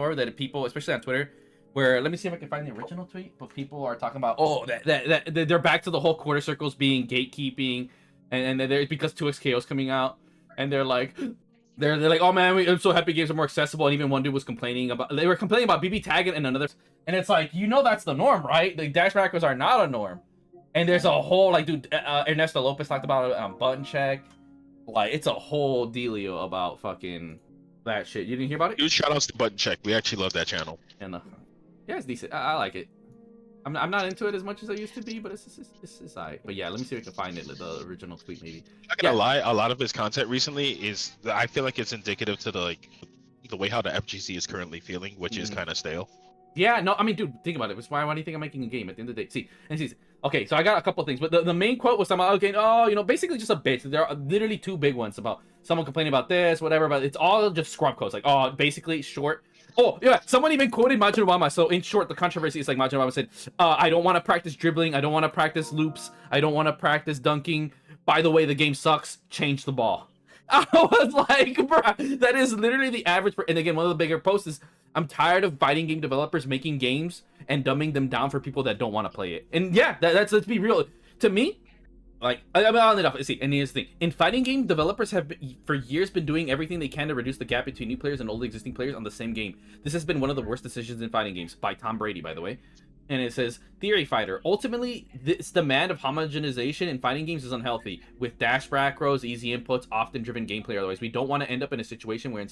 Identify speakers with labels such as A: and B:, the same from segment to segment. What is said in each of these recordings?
A: Or that people, especially on Twitter, where let me see if I can find the original tweet, but people are talking about that they're back to the whole quarter circles being gatekeeping, and they're because 2xKO is coming out, and they're like. They're like, oh man, I'm so happy games are more accessible. And even one dude was complaining about, they were complaining about BB tagging and another. And it's like, you know, that's the norm, right? The dash macros are not a norm. And there's a whole, like, dude, Ernesto Lopez talked about it, button check. Like, it's a whole dealio about fucking that shit. You didn't hear about it?
B: Huge shout outs to Button Check. We actually love that channel.
A: And yeah, it's decent. I like it. I'm not into it as much as I used to be, but it's alright. But yeah, let me see if I can find it, the original tweet maybe.
B: Not gonna lie, a lot of his content recently is, I feel like it's indicative to the way how the FGC is currently feeling, which is kind of stale.
A: Yeah, no, I mean, dude, think about it. Why do you think I'm making a game at the end of the day? See, okay, so I got a couple of things, but the main quote was something, okay, oh, you know, basically just a bitch. There are literally two big ones about someone complaining about this, whatever, but it's all just scrub quotes, like, oh, basically short. Oh, yeah, someone even quoted Majin Obama. So in short, the controversy is like Majin Obama said, I don't want to practice dribbling. I don't want to practice loops. I don't want to practice dunking. By the way, the game sucks. Change the ball. I was like, bro, that is literally the average. And again, one of the bigger posts is, I'm tired of fighting game developers making games and dumbing them down for people that don't want to play it. And yeah, that's let's be real. To me, like, I'll end up. See, and here's the thing: in fighting game, developers have for years been doing everything they can to reduce the gap between new players and old existing players on the same game. This has been one of the worst decisions in fighting games by Tom Brady, by the way. And it says, Theory Fighter. Ultimately, this demand of homogenization in fighting games is unhealthy. With dash macros, easy inputs, often driven gameplay. Otherwise, we don't want to end up in a situation where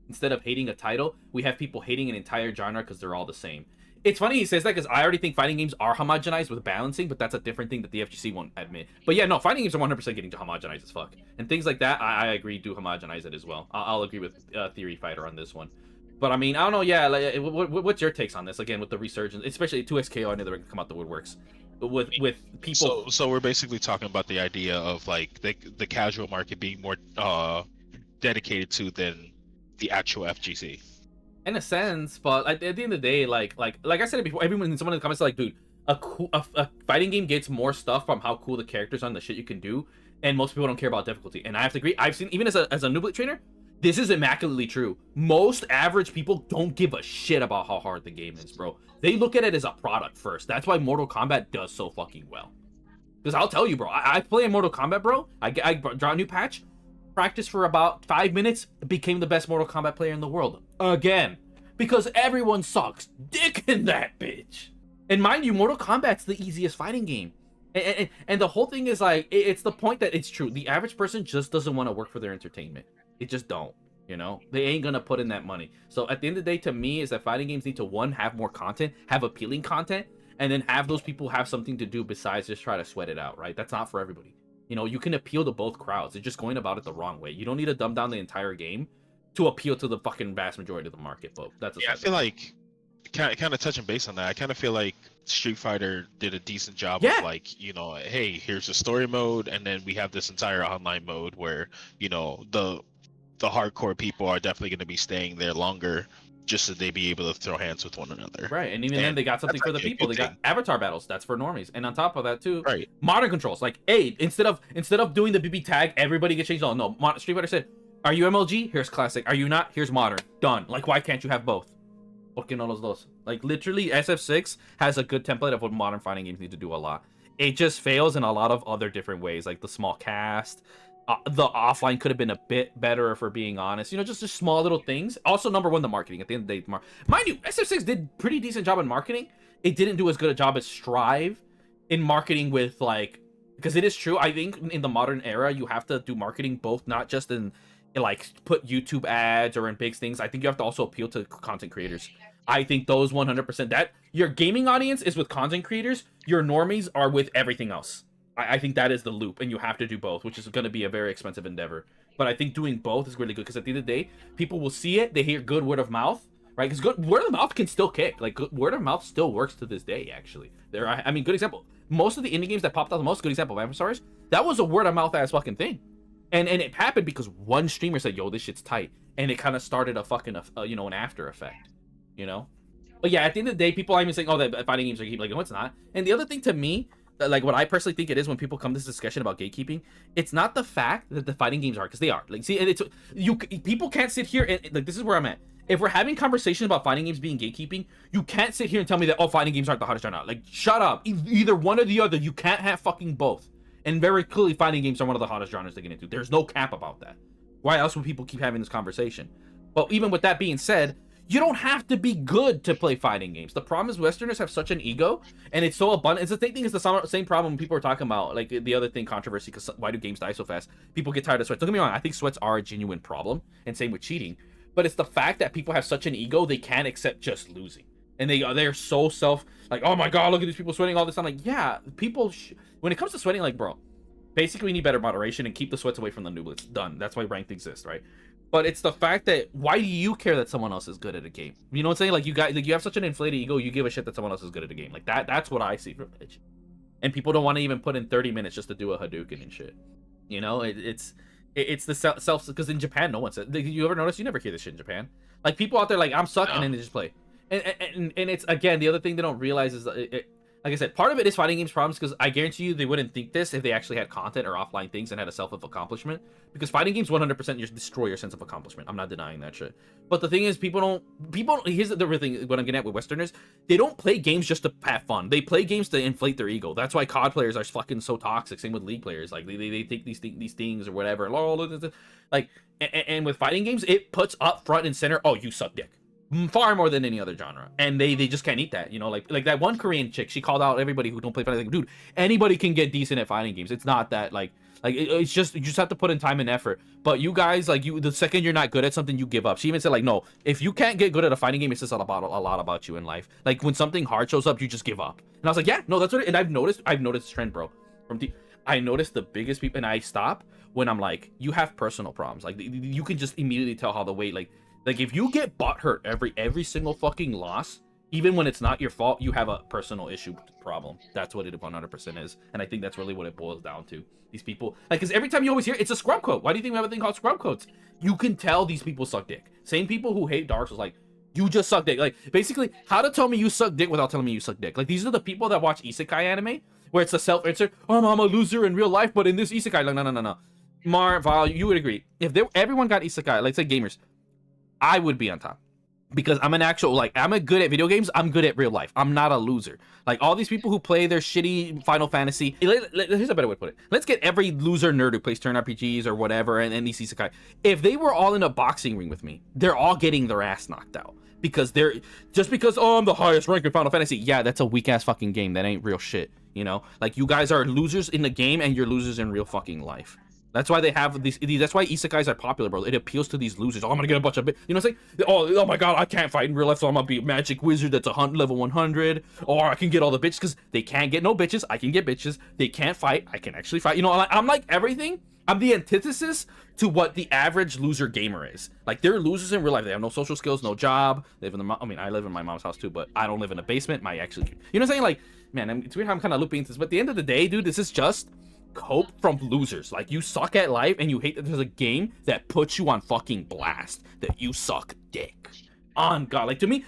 A: instead of hating a title, we have people hating an entire genre because they're all the same. It's funny he says that because I already think fighting games are homogenized with balancing, but that's a different thing that the FGC won't admit. But yeah, no, fighting games are 100% getting to homogenize as fuck. And things like that, I agree, do homogenize it as well. I'll agree with Theory Fighter on this one. But I mean, I don't know, yeah, like, what's your takes on this? Again, with the resurgence, especially 2xKO, I know they're going to come out the woodworks. With people...
B: So we're basically talking about the idea of, like, the casual market being more dedicated to than the actual FGC.
A: In a sense, but at the end of the day, like I said it before, someone in the comments like, dude, a fighting game gets more stuff from how cool the characters are and the shit you can do, and most people don't care about difficulty. And I have to agree. I've seen, even as a Nublet trainer, this is immaculately true. Most average people don't give a shit about how hard the game is, bro. They look at it as a product first. That's why Mortal Kombat does so fucking well. Because I'll tell you, bro, I play in Mortal Kombat, bro. I draw a new patch. Practice for about 5 minutes, became the best Mortal Kombat player in the world again, because everyone sucks dick in that bitch. And mind you, Mortal Kombat's the easiest fighting game, and the whole thing is like, it's the point that it's true. The average person just doesn't want to work for their entertainment. It just don't, you know, they ain't gonna put in that money. So at the end of the day, to me, is that fighting games need to, one, have more content, have appealing content, and then have those people have something to do besides just try to sweat it out, right? That's not for everybody. You know, you can appeal to both crowds. They're just going about it the wrong way. You don't need to dumb down the entire game to appeal to the fucking vast majority of the market, but that's
B: I feel like, kind of touching base on that, I kind of feel like Street Fighter did a decent job of, like, you know, hey, here's a story mode, and then we have this entire online mode where, you know, the hardcore people are definitely going to be staying there longer, just so they be able to throw hands with one another.
A: Right, and even then they got something for the people. They got avatar battles. That's for normies. And on top of that too, modern controls. Like, hey, instead of doing the BB tag, everybody gets changed. Oh no, Street Fighter said, are you MLG? Here's classic. Are you not? Here's modern. Done. Like, why can't you have both? Porque no los dos? Like, literally, SF6 has a good template of what modern fighting games need to do a lot. It just fails in a lot of other different ways, like the small cast. The offline could have been a bit better, if we're being honest. You know, just small little things. Also, number one, the marketing. At the end of the day, mind you, SF6 did pretty decent job in marketing. It didn't do as good a job as Strive in marketing with, like, because it is true. I think in the modern era, you have to do marketing both, not just in like put YouTube ads or in big things. I think you have to also appeal to content creators. I think those 100%, that your gaming audience is with content creators, your normies are with everything else. I think that is the loop, and you have to do both, which is going to be a very expensive endeavor. But I think doing both is really good, because at the end of the day, people will see it, they hear good word of mouth, right? Because good word of mouth can still kick. Like, good word of mouth still works to this day, actually. I mean, good example. Most of the indie games that popped out, the most good example of Stars, that was a word of mouth ass fucking thing. And it happened because one streamer said, yo, this shit's tight. And it kind of started a fucking, you know, an after effect, you know? But yeah, at the end of the day, people are even saying, oh, that fighting games are gatekeeping. Like, no, it's not. And the other thing to me, like, what I personally think it is when people come to this discussion about gatekeeping, it's not the fact that the fighting games are, because they are. Like, see, and it's, people can't sit here and, like, this is where I'm at. if we're having conversations about fighting games being gatekeeping, you can't sit here and tell me that, oh, fighting games aren't the hottest genre. Like, shut up. Either one or the other. You can't have fucking both. And very clearly, fighting games are one of the hottest genres to get into. There's no cap about that. Why else would people keep having this conversation? But even with that being said, you don't have to be good to play fighting games. The problem is Westerners have such an ego, and it's so abundant. It's the same thing as the same problem people are talking about, like the other thing, controversy, because why do games die so fast? People get tired of sweats. Don't get me wrong, I think sweats are a genuine problem, and same with cheating. But it's the fact that people have such an ego, they can't accept just losing. And they're so like, oh my god, look at these people sweating all this. I'm like, yeah, people, when it comes to sweating, like, bro, basically we need better moderation and keep the sweats away from the nooblets. Done. That's why ranked exists, right? But it's the fact that, why do you care that someone else is good at a game? You know what I'm saying? Like, you guys, like, you have such an inflated ego, you give a shit that someone else is good at a game. Like, that's what I see from it. And people don't want to even put in 30 minutes just to do a Hadouken and shit. You know, it's the self, because in Japan, no one says, you ever notice? You never hear this shit in Japan. Like, people out there, like, I'm sucking, and then they just play. And it's, again, the other thing they don't realize is, like I said, part of it is fighting games problems, because I guarantee you they wouldn't think this if they actually had content or offline things and had a self of accomplishment. Because fighting games 100% just destroy your sense of accomplishment. I'm not denying that shit. But the thing is, here's the real thing, what I'm getting at with Westerners, they don't play games just to have fun. They play games to inflate their ego. That's why COD players are fucking so toxic. Same with League players. Like, they think these things or whatever. Like, and with fighting games, it puts up front and center, oh, you suck dick. Far more than any other genre, and they just can't eat that, you know. Like that one Korean chick, she called out everybody who don't play fighting. Like, dude, anybody can get decent at fighting games. It's not that it's just, you just have to put in time and effort. But you guys, like, the second you're not good at something, you give up. She even said, like, no, if you can't get good at a fighting game, it's just a lot about you in life. Like, when something hard shows up, you just give up. And I was like, yeah, no, that's what and I've noticed this trend, bro. I noticed the biggest people, and I stop when I'm like, you have personal problems. Like, you can just immediately tell how the weight, like if you get butthurt every single fucking loss, even when it's not your fault, you have a personal issue problem. That's what it 100% is. And I think that's really what it boils down to. These people, like, because every time you always hear, it's a scrub quote. Why do you think we have a thing called scrub quotes? You can tell these people suck dick. Same people who hate Dark Souls, like, you just suck dick. Like, basically, how to tell me you suck dick without telling me you suck dick. Like, these are the people that watch isekai anime, where it's a self-insert, oh, I'm a loser in real life, but in this isekai, like, no. Val, you would agree. If everyone got isekai, like, say gamers, I would be on top, because I'm an actual, like, I'm good at video games. I'm good at real life. I'm not a loser. Like, all these people who play their shitty Final Fantasy, here's a better way to put it. Let's get every loser nerd who plays turn RPGs or whatever and these isekai. If they were all in a boxing ring with me, they're all getting their ass knocked out. Because oh, I'm the highest rank in Final Fantasy. Yeah, that's a weak ass fucking game. That ain't real shit. You know, like, you guys are losers in the game and you're losers in real fucking life. That's why they have these. That's why isekais are popular, bro. It appeals to these losers. Oh, I'm gonna get a bunch of, you know what I'm saying? Oh my god, I can't fight in real life, so I'm gonna be a magic wizard that's level 100, or I can get all the bitches, because they can't get no bitches. I can get bitches. They can't fight. I can actually fight. You know, I'm like everything. I'm the antithesis to what the average loser gamer is. Like, they're losers in real life. They have no social skills, no job. They live in I mean, I live in my mom's house too, but I don't live in a basement. You know what I'm saying? Like, man, it's weird how I'm kind of looping into this, but at the end of the day, dude, this is just cope from losers. Like, you suck at life and you hate that there's a game that puts you on fucking blast that you suck dick. On God, like, to me,